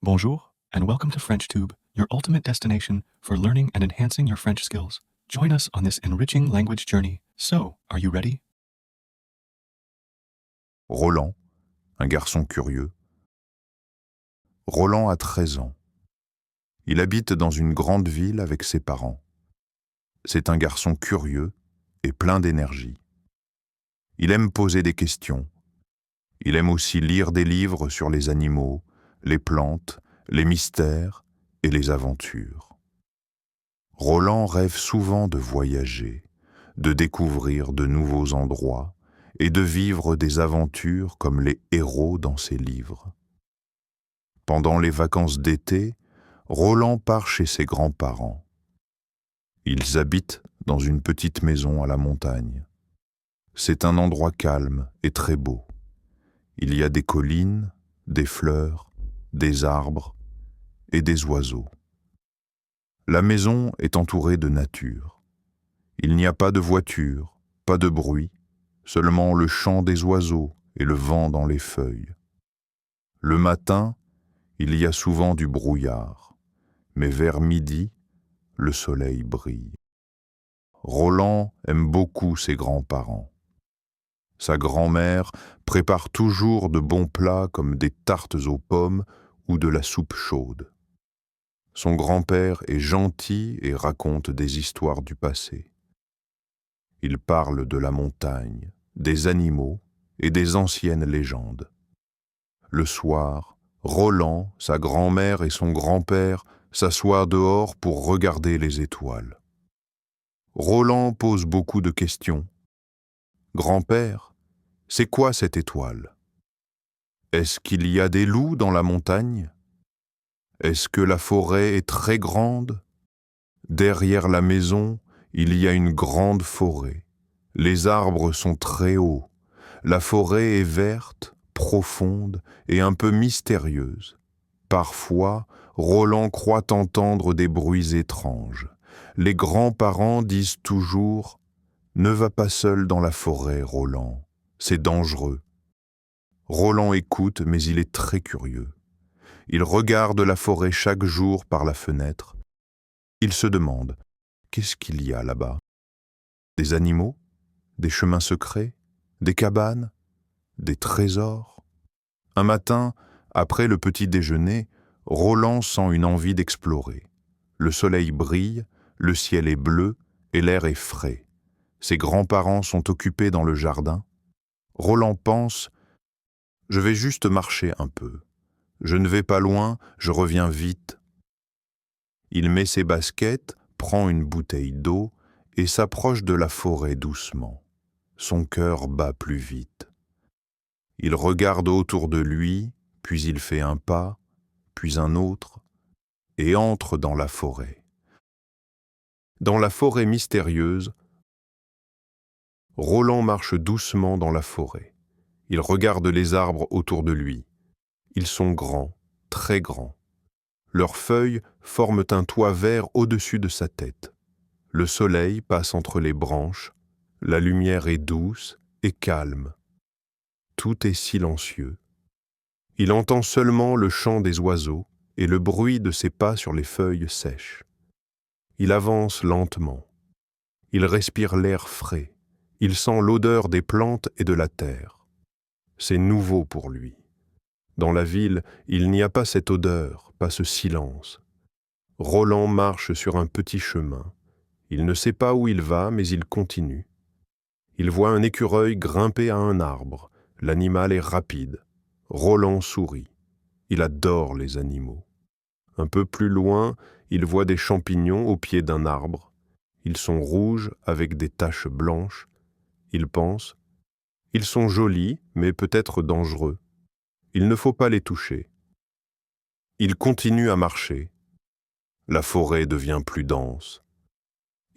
Bonjour, and welcome to FrenchTube, your ultimate destination for learning and enhancing your French skills. Join us on this enriching language journey. So, are you ready? Roland, un garçon curieux. Roland a 13 ans. Il habite dans une grande ville avec ses parents. C'est un garçon curieux et plein d'énergie. Il aime poser des questions. Il aime aussi lire des livres sur les animaux, les plantes, les mystères et les aventures. Roland rêve souvent de voyager, de découvrir de nouveaux endroits et de vivre des aventures comme les héros dans ses livres. Pendant les vacances d'été, Roland part chez ses grands-parents. Ils habitent dans une petite maison à la montagne. C'est un endroit calme et très beau. Il y a des collines, des fleurs, des arbres et des oiseaux. La maison est entourée de nature. Il n'y a pas de voiture, pas de bruit, seulement le chant des oiseaux et le vent dans les feuilles. Le matin, il y a souvent du brouillard, mais vers midi, le soleil brille. Roland aime beaucoup ses grands-parents. Sa grand-mère prépare toujours de bons plats comme des tartes aux pommes ou de la soupe chaude. Son grand-père est gentil et raconte des histoires du passé. Il parle de la montagne, des animaux et des anciennes légendes. Le soir, Roland, sa grand-mère et son grand-père s'assoient dehors pour regarder les étoiles. Roland pose beaucoup de questions. « Grand-père, c'est quoi cette étoile? Est-ce qu'il y a des loups dans la montagne? Est-ce que la forêt est très grande? Derrière la maison, il y a une grande forêt. Les arbres sont très hauts. La forêt est verte, profonde et un peu mystérieuse. Parfois, Roland croit entendre des bruits étranges. Les grands-parents disent toujours « Ne va pas seul dans la forêt, Roland, c'est dangereux ». Roland écoute, mais il est très curieux. Il regarde la forêt chaque jour par la fenêtre. Il se demande « Qu'est-ce qu'il y a là-bas? Des animaux? Des chemins secrets? Des cabanes? Des trésors ?» Un matin, après le petit déjeuner, Roland sent une envie d'explorer. Le soleil brille, le ciel est bleu et l'air est frais. Ses grands-parents sont occupés dans le jardin. Roland pense « Je vais juste marcher un peu. Je ne vais pas loin, je reviens vite. » Il met ses baskets, prend une bouteille d'eau et s'approche de la forêt doucement. Son cœur bat plus vite. Il regarde autour de lui, puis il fait un pas, puis un autre, et entre dans la forêt. Dans la forêt mystérieuse, Roland marche doucement dans la forêt. Il regarde les arbres autour de lui. Ils sont grands, très grands. Leurs feuilles forment un toit vert au-dessus de sa tête. Le soleil passe entre les branches. La lumière est douce et calme. Tout est silencieux. Il entend seulement le chant des oiseaux et le bruit de ses pas sur les feuilles sèches. Il avance lentement. Il respire l'air frais. Il sent l'odeur des plantes et de la terre. C'est nouveau pour lui. Dans la ville, il n'y a pas cette odeur, pas ce silence. Roland marche sur un petit chemin. Il ne sait pas où il va, mais il continue. Il voit un écureuil grimper à un arbre. L'animal est rapide. Roland sourit. Il adore les animaux. Un peu plus loin, il voit des champignons au pied d'un arbre. Ils sont rouges avec des taches blanches. Il pense « Ils sont jolis, mais peut-être dangereux. Il ne faut pas les toucher. » Il continue à marcher. La forêt devient plus dense.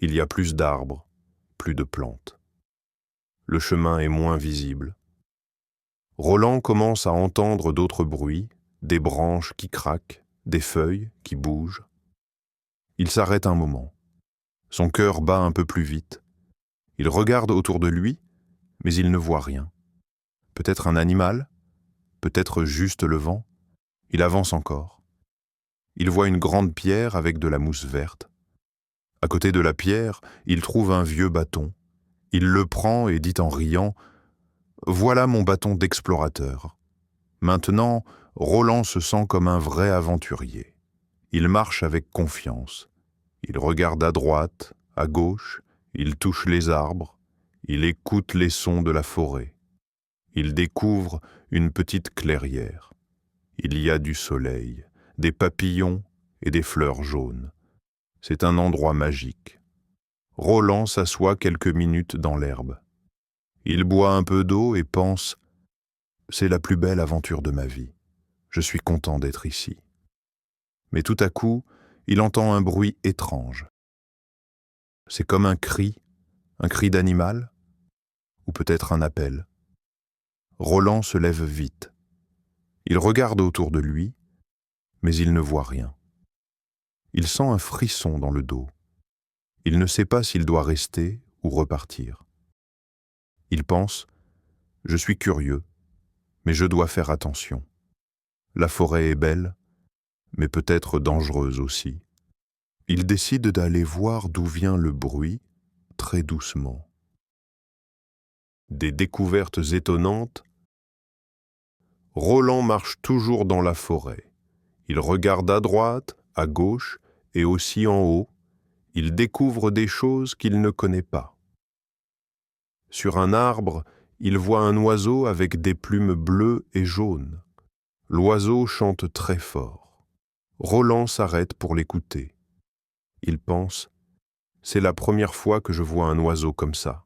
Il y a plus d'arbres, plus de plantes. Le chemin est moins visible. Roland commence à entendre d'autres bruits, des branches qui craquent, des feuilles qui bougent. Il s'arrête un moment. Son cœur bat un peu plus vite. Il regarde autour de lui, mais il ne voit rien. Peut-être un animal, peut-être juste le vent. Il avance encore. il voit une grande pierre avec de la mousse verte. À côté de la pierre, il trouve un vieux bâton. Il le prend et dit en riant « Voilà mon bâton d'explorateur ». Maintenant, Roland se sent comme un vrai aventurier. Il marche avec confiance. Il regarde à droite, à gauche, il touche les arbres, il écoute les sons de la forêt. Il découvre une petite clairière. Il y a du soleil, des papillons et des fleurs jaunes. C'est un endroit magique. Roland s'assoit quelques minutes dans l'herbe. Il boit un peu d'eau et pense « C'est la plus belle aventure de ma vie. Je suis content d'être ici. » Mais tout à coup, il entend un bruit étrange. C'est comme un cri d'animal, ou peut-être un appel. Roland se lève vite. Il regarde autour de lui, mais il ne voit rien. Il sent un frisson dans le dos. Il ne sait pas s'il doit rester ou repartir. Il pense « Je suis curieux, mais je dois faire attention. La forêt est belle, mais peut-être dangereuse aussi. » Il décide d'aller voir d'où vient le bruit, très doucement. Des découvertes étonnantes. Roland marche toujours dans la forêt. Il regarde à droite, à gauche et aussi en haut. Il découvre des choses qu'il ne connaît pas. Sur un arbre, il voit un oiseau avec des plumes bleues et jaunes. L'oiseau chante très fort. Roland s'arrête pour l'écouter. Il pense « C'est la première fois que je vois un oiseau comme ça. »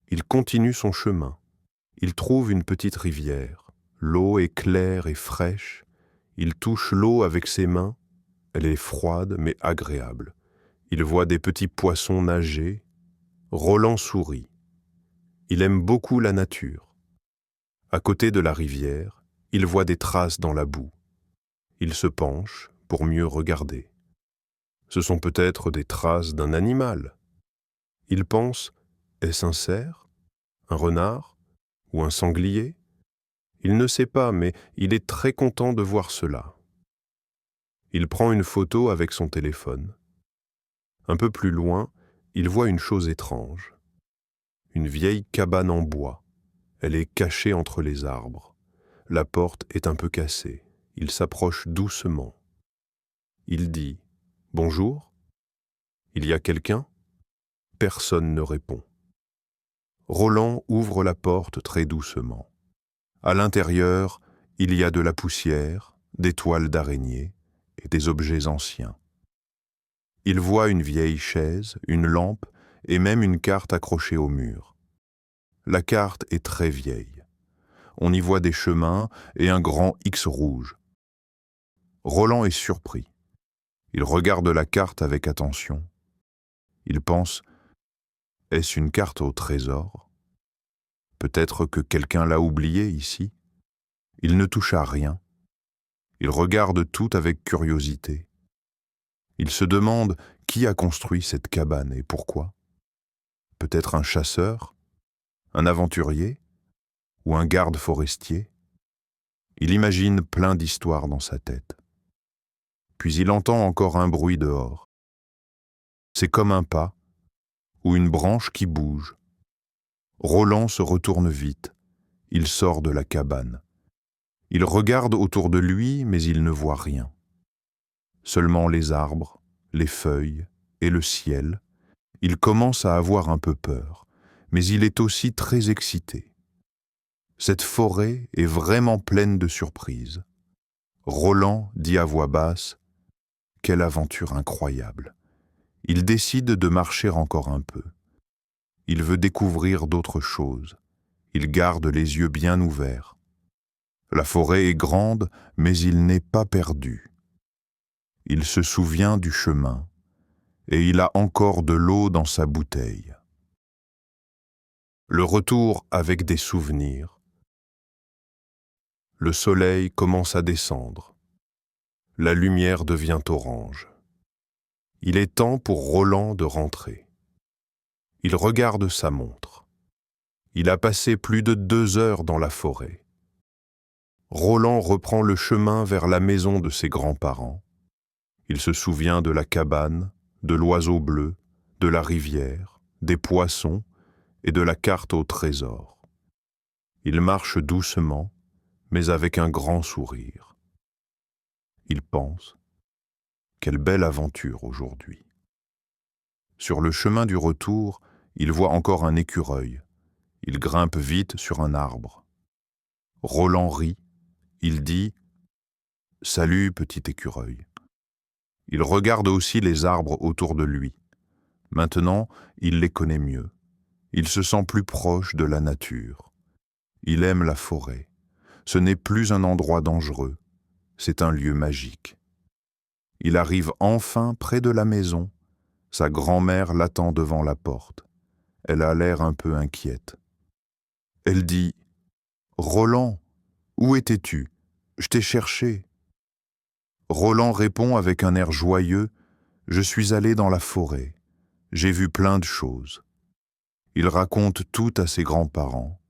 Il continue son chemin. Il trouve une petite rivière. L'eau est claire et fraîche. Il touche l'eau avec ses mains. Elle est froide mais agréable. Il voit des petits poissons nager. Roland sourit. Il aime beaucoup la nature. À côté de la rivière, il voit des traces dans la boue. Il se penche pour mieux regarder. Ce sont peut-être des traces d'un animal. Il pense, est-ce un cerf, un renard ou un sanglier? Il ne sait pas, mais il est très content de voir cela. Il prend une photo avec son téléphone. Un peu plus loin, il voit une chose étrange. Une vieille cabane en bois. Elle est cachée entre les arbres. La porte est un peu cassée. Il s'approche doucement. Il dit « Bonjour ?» Il y a quelqu'un ? Personne ne répond. Roland ouvre la porte très doucement. À l'intérieur, il y a de la poussière, des toiles d'araignée et des objets anciens. Il voit une vieille chaise, une lampe et même une carte accrochée au mur. La carte est très vieille. On y voit des chemins et un grand X rouge. Roland est surpris. Il regarde la carte avec attention. Il pense « Est-ce une carte au trésor ? Peut-être que quelqu'un l'a oubliée ici. » Il ne touche à rien. Il regarde tout avec curiosité. Il se demande qui a construit cette cabane et pourquoi. Peut-être un chasseur, un aventurier ou un garde forestier. Il imagine plein d'histoires dans sa tête. Puis il entend encore un bruit dehors. C'est comme un pas ou une branche qui bouge. Roland se retourne vite. Il sort de la cabane. Il regarde autour de lui, mais il ne voit rien. Seulement les arbres, les feuilles et le ciel. Il commence à avoir un peu peur, mais il est aussi très excité. Cette forêt est vraiment pleine de surprises. Roland dit à voix basse « Quelle aventure incroyable !» Il décide de marcher encore un peu. Il veut découvrir d'autres choses. Il garde les yeux bien ouverts. La forêt est grande, mais il n'est pas perdu. Il se souvient du chemin, et il a encore de l'eau dans sa bouteille. Le retour avec des souvenirs. Le soleil commence à descendre. La lumière devient orange. Il est temps pour Roland de rentrer. Il regarde sa montre. Il a passé plus de 2 heures dans la forêt. Roland reprend le chemin vers la maison de ses grands-parents. Il se souvient de la cabane, de l'oiseau bleu, de la rivière, des poissons et de la carte au trésor. Il marche doucement, mais avec un grand sourire. Il pense, quelle belle aventure aujourd'hui. Sur le chemin du retour, il voit encore un écureuil. Il grimpe vite sur un arbre. Roland rit. Il dit « Salut, petit écureuil ». Il regarde aussi les arbres autour de lui. Maintenant, il les connaît mieux. Il se sent plus proche de la nature. Il aime la forêt. Ce n'est plus un endroit dangereux. C'est un lieu magique. Il arrive enfin près de la maison. Sa grand-mère l'attend devant la porte. Elle a l'air un peu inquiète. Elle dit « Roland, où étais-tu? Je t'ai cherché. » Roland répond avec un air joyeux « Je suis allé dans la forêt. J'ai vu plein de choses. » Il raconte tout à ses grands-parents.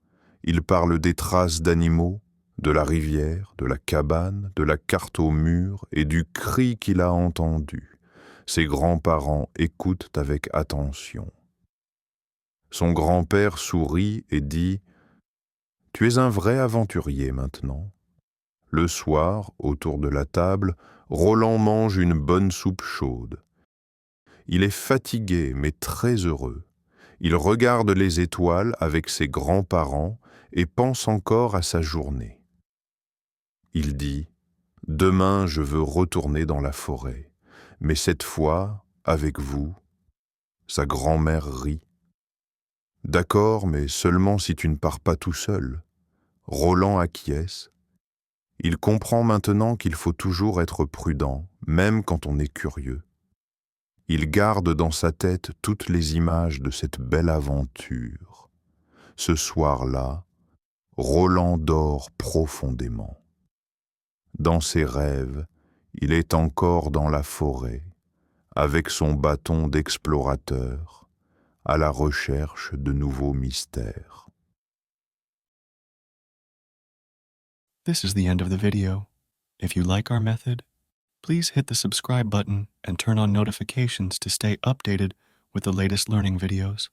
Il parle des traces d'animaux, de la rivière, de la cabane, de la carte au mur et du cri qu'il a entendu. Ses grands-parents écoutent avec attention. Son grand-père sourit et dit « Tu es un vrai aventurier maintenant. » Le soir, autour de la table, Roland mange une bonne soupe chaude. Il est fatigué mais très heureux. Il regarde les étoiles avec ses grands-parents et pense encore à sa journée. Il dit « Demain, je veux retourner dans la forêt, mais cette fois, avec vous. » Sa grand-mère rit. « D'accord, mais seulement si tu ne pars pas tout seul. » Roland acquiesce. Il comprend maintenant qu'il faut toujours être prudent, même quand on est curieux. Il garde dans sa tête toutes les images de cette belle aventure. Ce soir-là, Roland dort profondément. Dans ses rêves, il est encore dans la forêt, avec son bâton d'explorateur, à la recherche de nouveaux mystères. This is the end of the video. If you like our method, please hit the subscribe button and turn on notifications to stay updated with the latest learning videos.